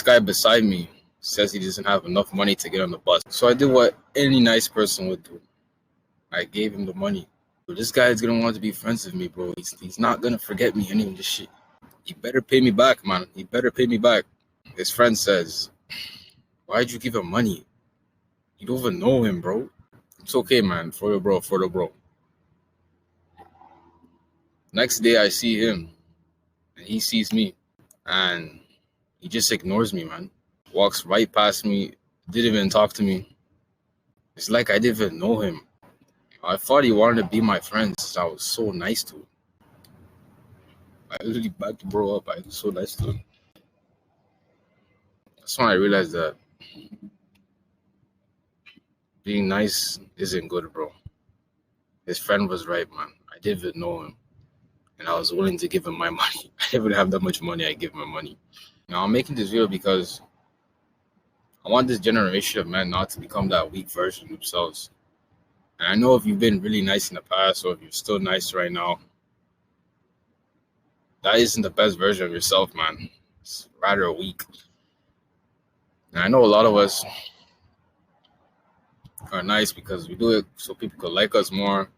guy beside me says he doesn't have enough money to get on the bus. So I did what any nice person would do. I gave him the money. But this guy is gonna want to be friends with me, bro. He's not gonna forget me any of this shit. He better pay me back, man. He better pay me back. His friend says, why'd you give him money? You don't even know him, bro. It's okay, man. For the bro. Next day I see him and he sees me and he just ignores me, man. Walks right past me, didn't even talk to me. It's like I didn't even know him. I thought he wanted to be my friend since I was so nice to him. I literally backed the bro up. I was so nice to him. That's when I realized that being nice isn't good, bro. His friend was right, man. I didn't even know him. And I was willing to give him my money. I didn't even have that much money. I give him my money. Now, I'm making this video because I want this generation of men not to become that weak version of themselves. And I know if you've been really nice in the past or if you're still nice right now, that isn't the best version of yourself, man. It's rather weak. And I know a lot of us are nice because we do it so people could like us more.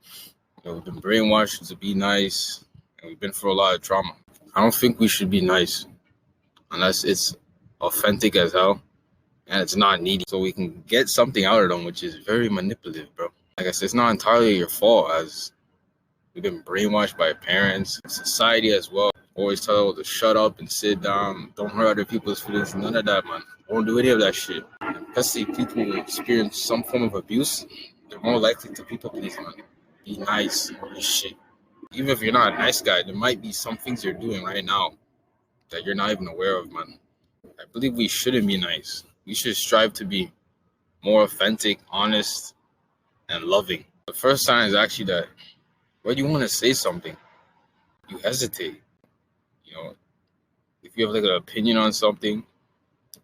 You know, we've been brainwashed to be nice, and we've been through a lot of trauma. I don't think we should be nice unless it's authentic as hell and it's not needy, so we can get something out of them, which is very manipulative, bro. Like I said, it's not entirely your fault, as we've been brainwashed by parents, society as well. Always tell us to shut up and sit down, don't hurt other people's feelings, none of that, man. Don't do any of that shit. Especially people who experience some form of abuse, they're more likely to people please, man. Be nice, all this shit. Even if you're not a nice guy, there might be some things you're doing right now that you're not even aware of, man. I believe we shouldn't be nice. We should strive to be more authentic, honest, and loving. The first sign is actually that when you want to say something, you hesitate. You know, if you have like an opinion on something,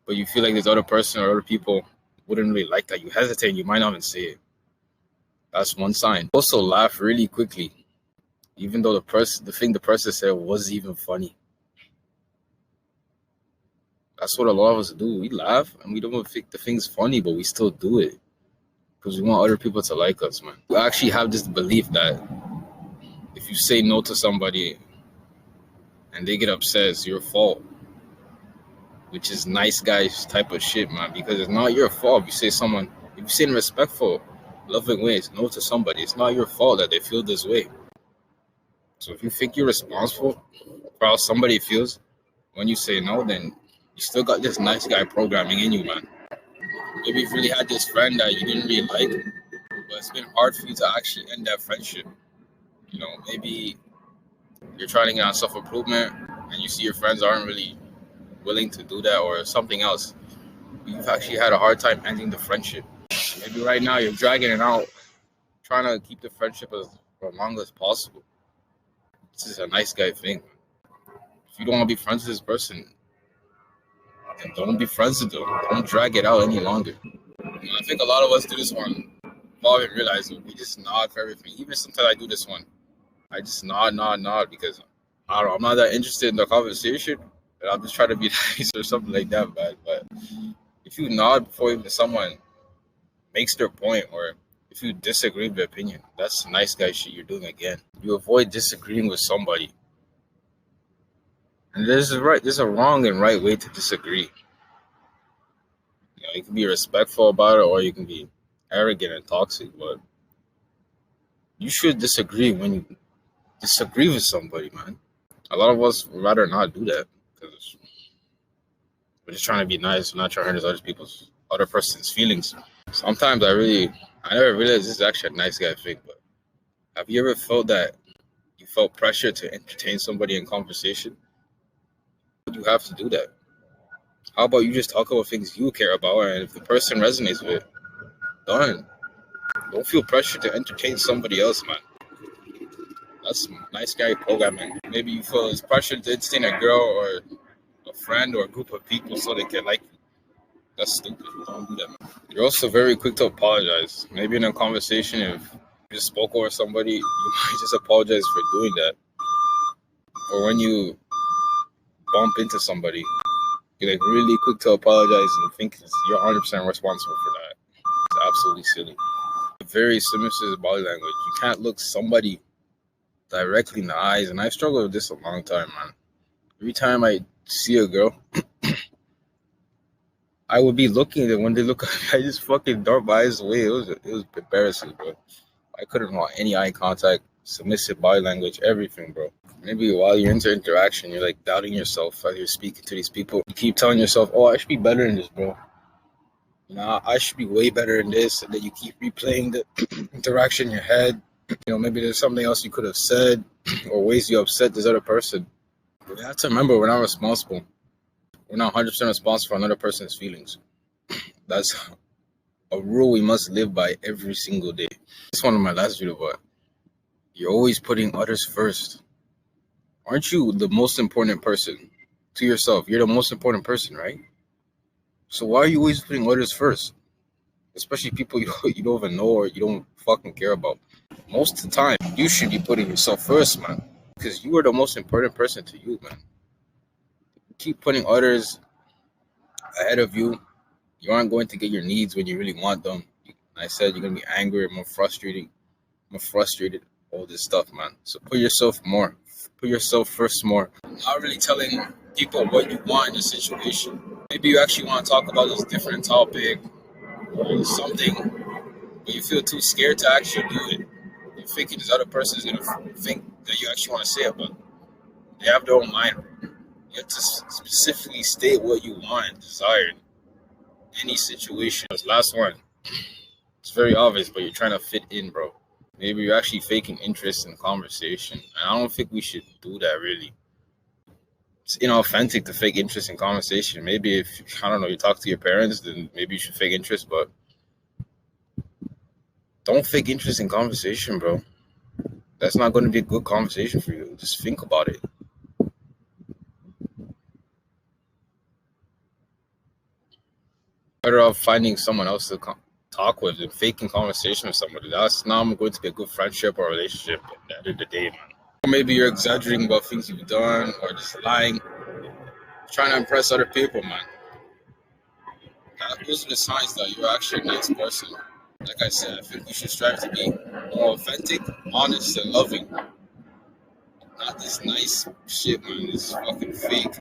but you feel like this other person or other people wouldn't really like that, you hesitate and you might not even say it. That's one sign. Also, laugh really quickly, even though the thing the person said wasn't even funny. That's what a lot of us do. We laugh and we don't even think the thing's funny, but we still do it because we want other people to like us, man. We actually have this belief that if you say no to somebody and they get upset, it's your fault, which is nice guys type of shit, man, because it's not your fault. If you say in respectful, loving ways no to somebody, it's not your fault that they feel this way. So if you think you're responsible for how somebody feels when you say no, then you still got this nice guy programming in you, man. Maybe you've really had this friend that you didn't really like, but it's been hard for you to actually end that friendship. You know, maybe you're trying to get on self-improvement and you see your friends aren't really willing to do that or something else. You've actually had a hard time ending the friendship. Maybe right now you're dragging it out, trying to keep the friendship for as long as possible. This is a nice guy thing. If you don't want to be friends with this person, then don't be friends with them. Don't drag it out any longer. And I think a lot of us do this one without even realizing. We just nod for everything. Even sometimes I do this one. I just nod because I don't know, I'm not that interested in the conversation, and I'll just try to be nice or something like that, man. But if you nod before even someone makes their point, or if you disagree with their opinion, that's nice guy shit you're doing again. You avoid disagreeing with somebody. And there's a wrong and right way to disagree. You know, you can be respectful about it, or you can be arrogant and toxic, but you should disagree when you disagree with somebody, man. A lot of us would rather not do that because we're just trying to be nice. We're not trying to hurt other person's feelings. Sometimes I never realized this is actually a nice guy thing, but have you ever felt that you felt pressure to entertain somebody in conversation? You have to do that. How about you just talk about things you care about, and if the person resonates with it, done. Don't feel pressure to entertain somebody else, man. That's nice guy programming. Maybe you feel it's pressure to entertain a girl or a friend or a group of people so they can like you. That's stupid. Don't do that, man. You're also very quick to apologize. Maybe in a conversation, if you just spoke over somebody, you might just apologize for doing that. Or when you bump into somebody, You're like really quick to apologize and think you're 100% responsible for that. It's absolutely silly. Very submissive body language. You can't look somebody directly in the eyes, and I've struggled with this a long time, man. Every time I see a girl, I would be looking, and when they look, I just fucking dart my eyes away. It was embarrassing, bro. I couldn't want any eye contact, submissive body language, everything, bro. Maybe while you're into interaction, you're like doubting yourself as you're speaking to these people. You keep telling yourself, "Oh, I should be better in this, bro. I should be way better in this," and then you keep replaying the interaction in your head. Maybe there's something else you could have said, or ways you upset this other person. But we have to remember we're not responsible. We're not 100% responsible for another person's feelings. That's a rule we must live by every single day. It's one of my last video, but you're always putting others first. Aren't you the most important person to yourself? You're the most important person, right? So why are you always putting others first? Especially people you don't even know or you don't fucking care about. Most of the time, you should be putting yourself first, man. Because you are the most important person to you, man. You keep putting others ahead of you. You aren't going to get your needs when you really want them. I said you're going to be angry, more frustrated, all this stuff, man. So put yourself first more. Not really telling people what you want in a situation. Maybe you actually want to talk about this different topic or something, but you feel too scared to actually do it. You're thinking this other person is going to think that you actually want to say it, but they have their own mind. You have to specifically state what you want and desire in any situation. This last one, it's very obvious, but you're trying to fit in, bro. Maybe you're actually faking interest in conversation. And I don't think we should do that, really. It's inauthentic to fake interest in conversation. Maybe if, I don't know, you talk to your parents, then maybe you should fake interest, but don't fake interest in conversation, bro. That's not going to be a good conversation for you. Just think about it. Better off finding someone else to talk with than faking conversation with somebody. That's not going to be a good friendship or relationship at the end of the day, man. Or maybe you're exaggerating about things you've done or just lying, trying to impress other people, man. Those are the signs that you're actually a nice person. Like I said, I think you should strive to be more authentic, honest, and loving. Not this nice shit, man. This fucking fake.